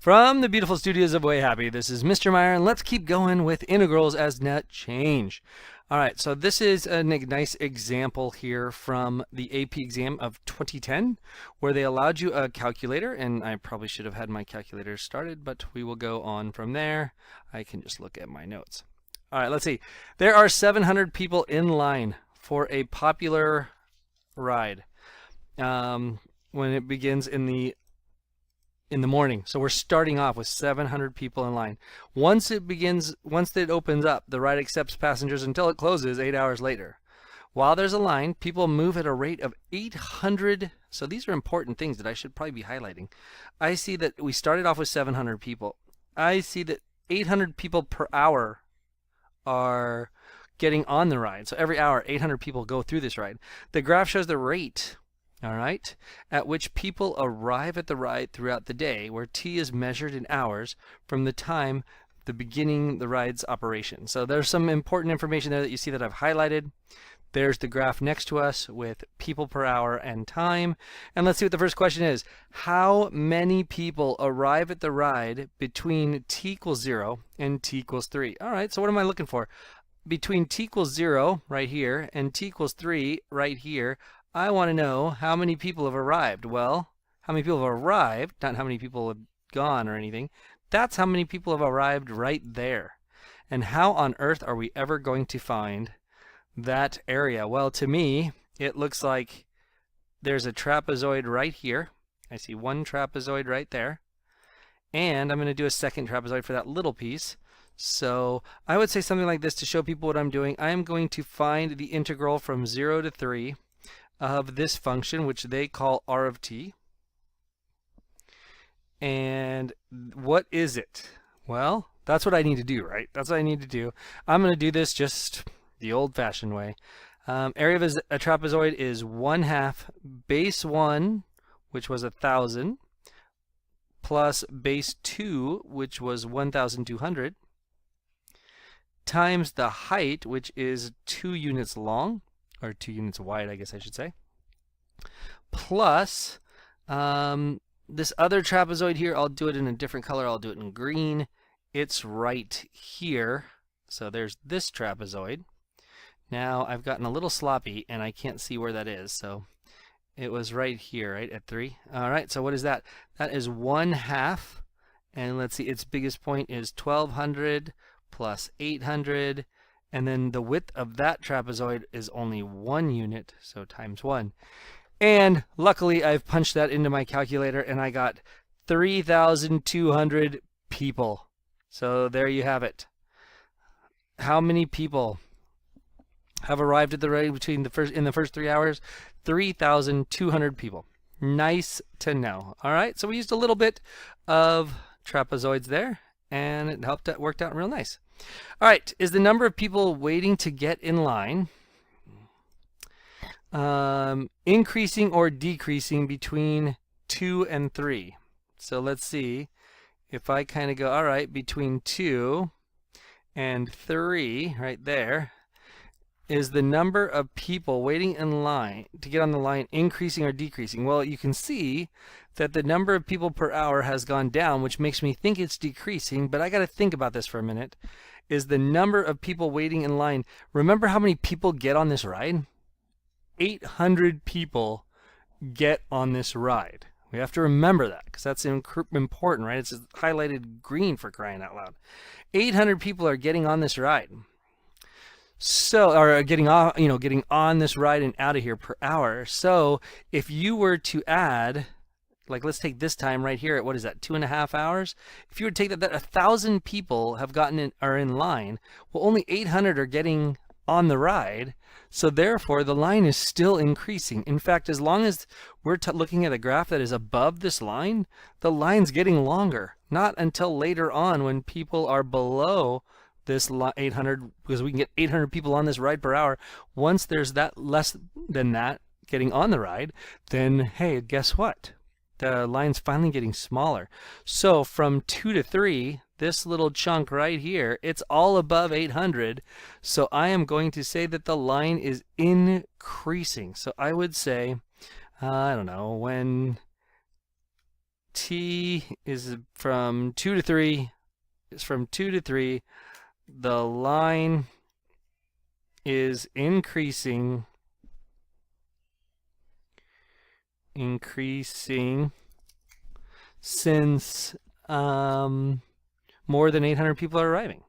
From the beautiful studios of Way Happy, this is Mr. Meyer, and let's keep going with integrals as net change. All right, so this is a nice example here from the AP exam of 2010, where they allowed you a calculator, and I probably should have had my calculator started, but we will go on from there. I can just look at my notes. All right, let's see. There are 700 people in line for a popular ride when it begins in the morning. So we're starting off with 700 people in line. Once it opens up, the ride accepts passengers until it closes 8 hours later. While there's a line, people move at a rate of 800. So these are important things that I should probably be highlighting. I see that we started off with 700 people. I see that 800 people per hour are getting on the ride. So every hour, 800 people go through this ride. The graph shows the rate, all right, at which people arrive at the ride throughout the day, where t is measured in hours from the time the beginning the ride's operation. So there's some important information there that you see that I've highlighted. There's the graph next to us with people per hour and time. And let's see what the first question is. How many people arrive at the ride between t equals 0 and t equals 3? All right, so what am I looking for? Between t equals 0 right here and t equals 3 right here, I want to know how many people have arrived. Well, how many people have arrived, not how many people have gone or anything. That's how many people have arrived right there. And how on earth are we ever going to find that area? Well, to me, it looks like there's a trapezoid right here. I see one trapezoid right there. And I'm going to do a second trapezoid for that little piece. So I would say something like this to show people what I'm doing. I am going to find the integral from 0 to 3 of this function, which they call r of t. And what is it? Well, that's what I need to do, right? That's what I need to do. I'm going to do this just the old-fashioned way. Area of a trapezoid is 1/2 base 1, which was 1,000, plus base 2, which was 1,200, times the height, which is 2 units long, or 2 units wide, I guess I should say, plus this other trapezoid here. I'll do it in a different color. I'll do it in green. It's right here. So there's this trapezoid. Now I've gotten a little sloppy and I can't see where that is. So it was right here, right at 3. All right, so what is that? That is 1/2. And let's see, its biggest point is 1,200 plus 800. And then the width of that trapezoid is only 1 unit, so times 1. And luckily, I've punched that into my calculator, and I got 3,200 people. So there you have it. How many people have arrived at the ride in the first 3 hours? 3,200 people. Nice to know. All right, so we used a little bit of trapezoids there, and it worked out real nice. All right, is the number of people waiting to get in line increasing or decreasing between 2 and 3? So let's see if I kind of go, all right, between 2 and 3, right there, is the number of people waiting in line to get on the line increasing or decreasing? Well, you can see that the number of people per hour has gone down, which makes me think it's decreasing, but I got to think about this for a minute. Is the number of people waiting in line, remember how many people get on this ride? 800 people get on this ride. We have to remember that because that's important, right? It's highlighted green, for crying out loud. 800 people are getting on this ride. So, or getting on this ride and out of here per hour. So if you were to add, like, let's take this time right here at, what is that, 2.5 hours? If you were to take that 1,000 people are in line. Well, only 800 are getting on the ride. So therefore, the line is still increasing. In fact, as long as we're looking at a graph that is above this line, the line's getting longer. Not until later on when people are below this 800, because we can get 800 people on this ride per hour. Once there's that less than that getting on the ride, then hey, guess what? The line's finally getting smaller. So from 2 to 3, this little chunk right here, it's all above 800. So I am going to say that the line is increasing. So I would say, I don't know, when T is from 2 to 3. It's from 2 to 3. The line is increasing since more than 800 people are arriving.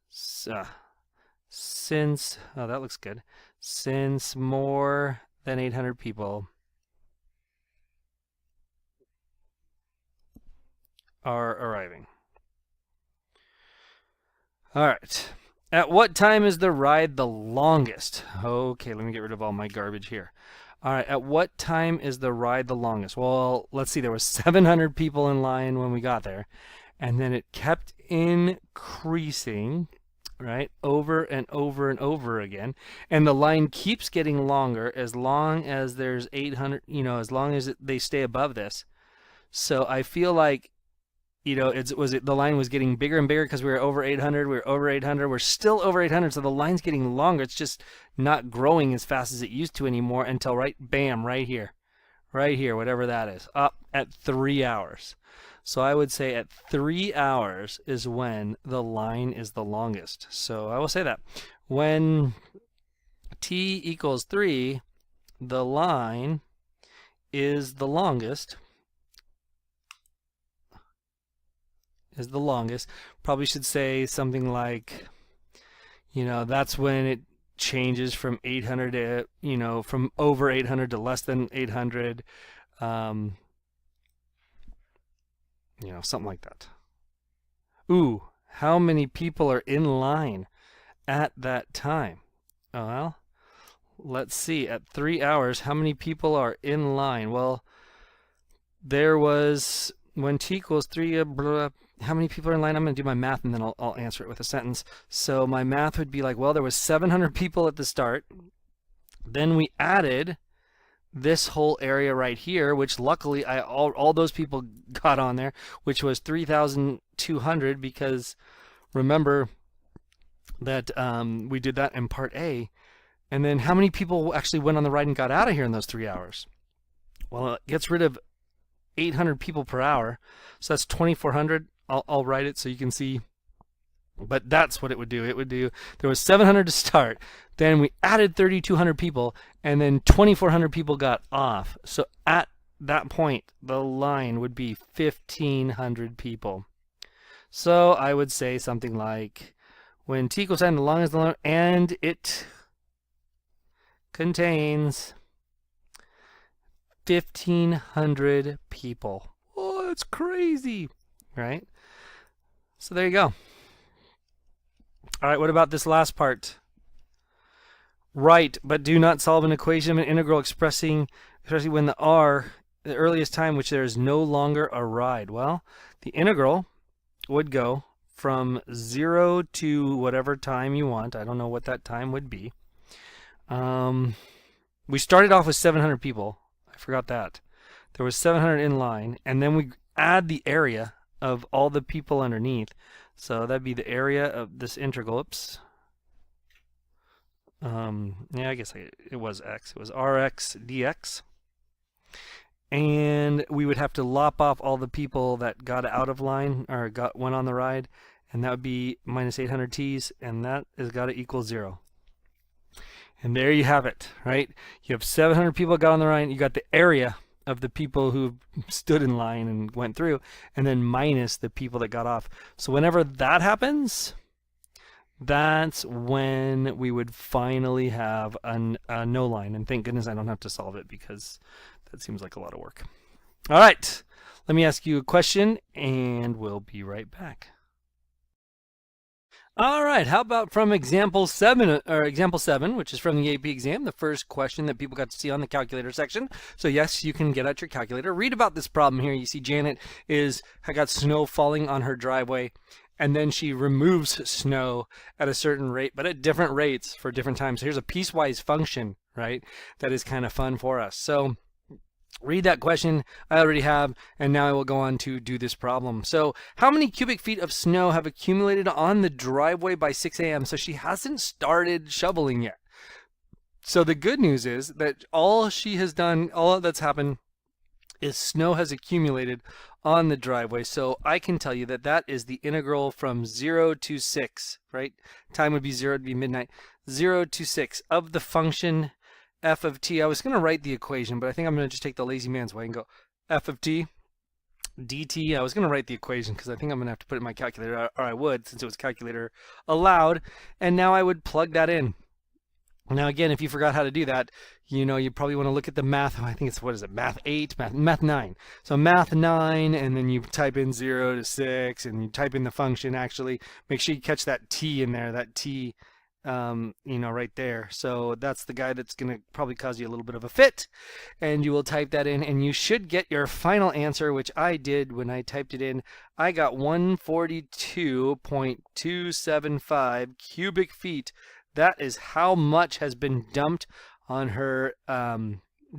Since, oh, that looks good. Since more than 800 people are arriving. All right. At what time is the ride the longest? Okay, let me get rid of all my garbage here. All right, at what time is the ride the longest? Well, let's see, there was 700 people in line when we got there, and then it kept increasing, right, over and over and over again, and the line keeps getting longer as long as there's 800, as long as they stay above this. So I feel like, the line was getting bigger and bigger because we were over 800, we're still over 800, so the line's getting longer. It's just not growing as fast as it used to anymore until right here, whatever that is, up at 3 hours. So I would say at 3 hours is when the line is the longest. So I will say that when t equals 3, the line is the longest. Probably should say something like, that's when it changes from 800 to, from over 800 to less than 800, something like that. Ooh, how many people are in line at that time? Well, let's see, at 3 hours, how many people are in line? Well, there was, when t equals 3, how many people are in line? I'm going to do my math and then I'll answer it with a sentence. So my math would be like, well, there was 700 people at the start. Then we added this whole area right here, which luckily all those people got on there, which was 3,200, because remember that we did that in part A. And then how many people actually went on the ride and got out of here in those 3 hours? Well, it gets rid of 800 people per hour, so that's 2,400. I'll write it so you can see, but that's what it would do. It would do, there was 700 to start, then we added 3,200 people, and then 2,400 people got off. So at that point, the line would be 1,500 people. So I would say something like, when t equals 10, the longest, and it contains 1,500 people. Oh, that's crazy, right? So there you go. All right, what about this last part? Write, but do not solve an equation of an integral expressing, especially when the earliest time which there is no longer a ride. Well, the integral would go from 0 to whatever time you want. I don't know what that time would be. We started off with 700 people. I forgot that. There was 700 in line, and then we add the area of all the people underneath. So that'd be the area of this integral. Oops. Yeah, I guess it was x. It was rx dx. And we would have to lop off all the people that got out of line or went on the ride, and that would be minus 800 t's, and that has got to equal 0. And there you have it, right? You have 700 people got on the ride. You got the area of the people who stood in line and went through, and then minus the people that got off. So whenever that happens, that's when we would finally have a no line. And thank goodness I don't have to solve it, because that seems like a lot of work. All right, let me ask you a question and we'll be right back. All right, how about from example 7, which is from the AP exam, the first question that people got to see on the calculator section. So yes, you can get out your calculator. Read about this problem here. You see Janet got snow falling on her driveway, and then she removes snow at a certain rate, but at different rates for different times. So here's a piecewise function, right? That is kind of fun for us. So read that question. I already have, and now I will go on to do this problem. So how many cubic feet of snow have accumulated on the driveway by 6 a.m.? So she hasn't started shoveling yet. So the good news is that all she has done, all that's happened is snow has accumulated on the driveway. So I can tell you that that is the integral from 0 to 6, right? Time would be 0, it'd be midnight. 0 to 6 of the function f of t. I was going to write the equation, but I think I'm going to just take the lazy man's way and go f of t dt. I was going to write the equation because I think I'm going to have to put it in my calculator, or I would, since it was calculator allowed. And now I would plug that in. Now again, if you forgot how to do that, you know, you probably want to look at the math. I think it's, what is it, math 8, math 9. So math 9, and then you type in 0 to 6, and you type in the function. Actually, make sure you catch that t in there, that t, you know, right there. So that's the guy that's going to probably cause you a little bit of a fit, and you will type that in, and you should get your final answer, which I did when I typed it in. I got 142.275 cubic feet. That is how much has been dumped on her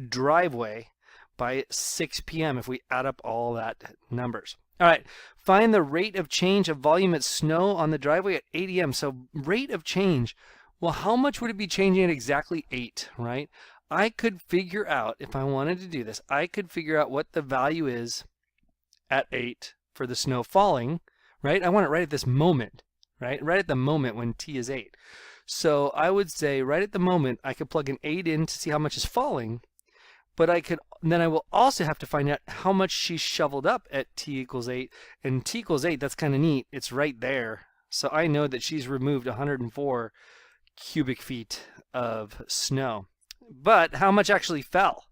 driveway by 6 p.m. if we add up all that numbers. All right, find the rate of change of volume at snow on the driveway at 8 a.m. So rate of change, well, how much would it be changing at exactly 8, right? I could figure out, if I wanted to do this, I could figure out what the value is at 8 for the snow falling, right? I want it right at this moment, right? Right at the moment when t is 8. So I would say right at the moment I could plug an 8 in to see how much is falling, but then I will also have to find out how much she shoveled up at t equals 8, and t equals 8, that's kind of neat. It's right there. So I know that she's removed 104 cubic feet of snow. But how much actually fell,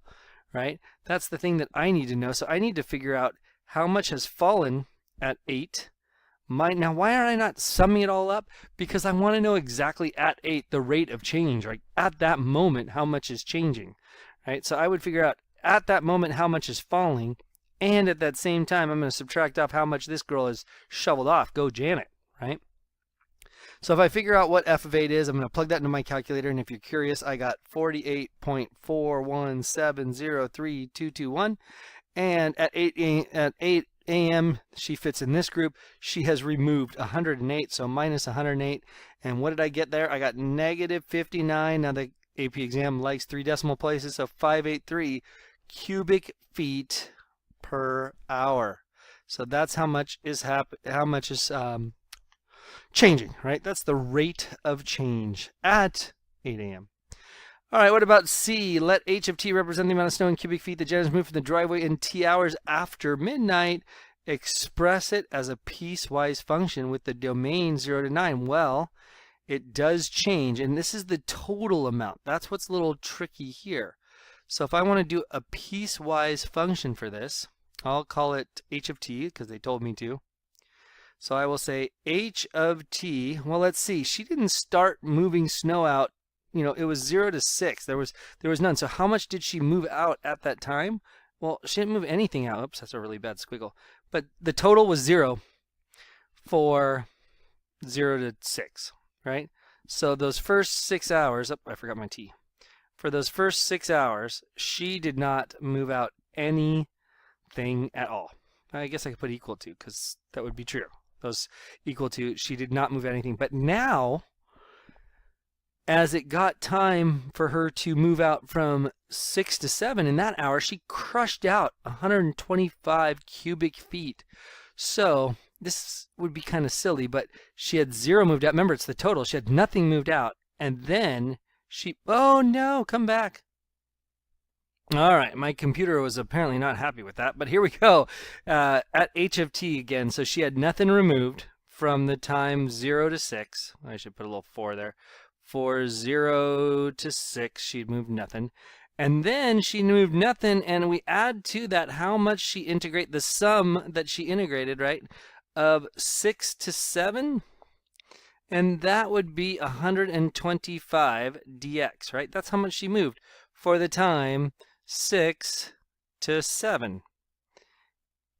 right? That's the thing that I need to know. So I need to figure out how much has fallen at 8. Now, why are I not summing it all up? Because I want to know exactly at 8 the rate of change, right? At that moment, how much is changing, right? So I would figure out at that moment how much is falling, and at that same time, I'm going to subtract off how much this girl has shoveled off. Go Janet, right? So if I figure out what f of 8 is, I'm going to plug that into my calculator, and if you're curious, I got 48.417032221, and at 8 a.m. she fits in this group. She has removed 108, so minus 108. And what did I get there? I got negative 59. Now the AP exam likes 3 decimal places, so 583 cubic feet per hour. So that's how much is changing, right? That's the rate of change at 8 a.m. All right, what about C? Let h of t represent the amount of snow in cubic feet that Jen has moved from the driveway in t hours after midnight. Express it as a piecewise function with the domain 0 to 9. Well, it does change, and this is the total amount. That's what's a little tricky here. So if I want to do a piecewise function for this, I'll call it h of t because they told me to. So I will say h of t. Well, let's see. She didn't start moving snow out. You know, it was 0 to 6. There was none. So how much did she move out at that time? Well, she didn't move anything out. Oops, that's a really bad squiggle. But the total was 0 for 0 to 6, right? So those first 6 hours, I forgot my t. For those first 6 hours, she did not move out anything at all. I guess I could put equal to, because that would be true. Those equal to, she did not move anything. But now, as it got time for her to move out from 6 to 7 in that hour, she crushed out 125 cubic feet. So this would be kind of silly, but she had 0 moved out. Remember, it's the total. She had nothing moved out. And then she, oh no, come back. All right, my computer was apparently not happy with that, but here we go. At h of t again, so she had nothing removed from the time 0 to 6. I should put a little 4 there. For 0 to 6, she'd moved nothing. And then she moved nothing, and we add to that how much she integrate, the sum that she integrated, right, of 6 to 7. And that would be 125 dx, right? That's how much she moved for the time 6 to 7.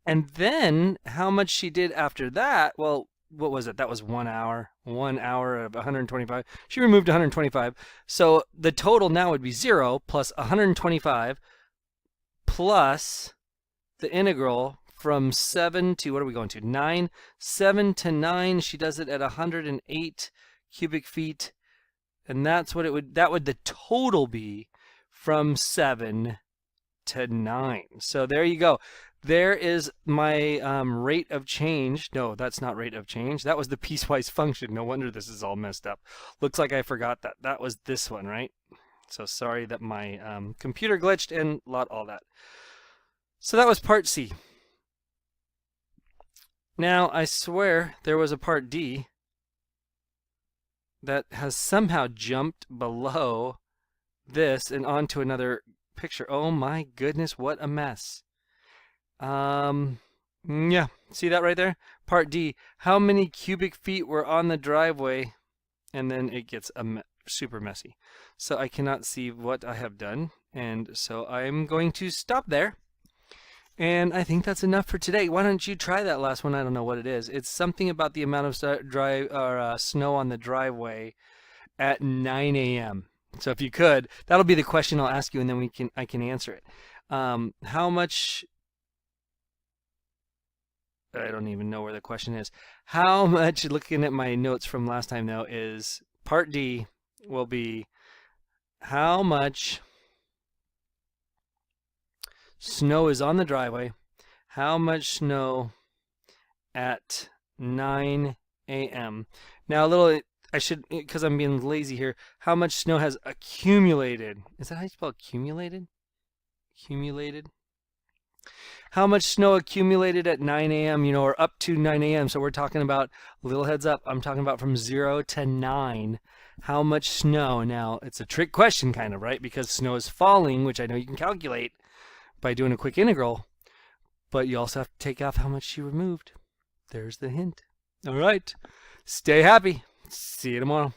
And then how much she did after that, well, what was it? That was 1 hour. 1 hour of 125. She removed 125. So the total now would be 0 plus 125 plus the integral from 7 to, what are we going to? 9. 7 to 9, she does it at 108 cubic feet. And that's what it would, that would the total be from 7 to 9. So there you go. There is my rate of change. No, that's not rate of change. That was the piecewise function. No wonder this is all messed up. Looks like I forgot that. That was this one, right? So sorry that my computer glitched and all that. So that was part C. Now, I swear there was a part D that has somehow jumped below this and onto another picture. Oh my goodness, what a mess. Yeah, see that right there? Part D, how many cubic feet were on the driveway? And then it gets super messy. So I cannot see what I have done. And so I'm going to stop there. And I think that's enough for today. Why don't you try that last one? I don't know what it is. It's something about the amount of snow on the driveway at 9 a.m. So if you could, that'll be the question I'll ask you, and then I can answer it. How much? I don't even know where the question is. How much? Looking at my notes from last time, though, is part D will be how much snow is on the driveway, how much snow at 9 a.m. Now a little, I should, because I'm being lazy here, how much snow has accumulated? Is that how you spell accumulated? Accumulated? How much snow accumulated at 9 a.m., you know, or up to 9 a.m. So we're talking about, little heads up, I'm talking about from 0 to 9. How much snow? Now, it's a trick question kind of, right? Because snow is falling, which I know you can calculate by doing a quick integral, but you also have to take off how much you removed. There's the hint. All right. Stay happy. See you tomorrow.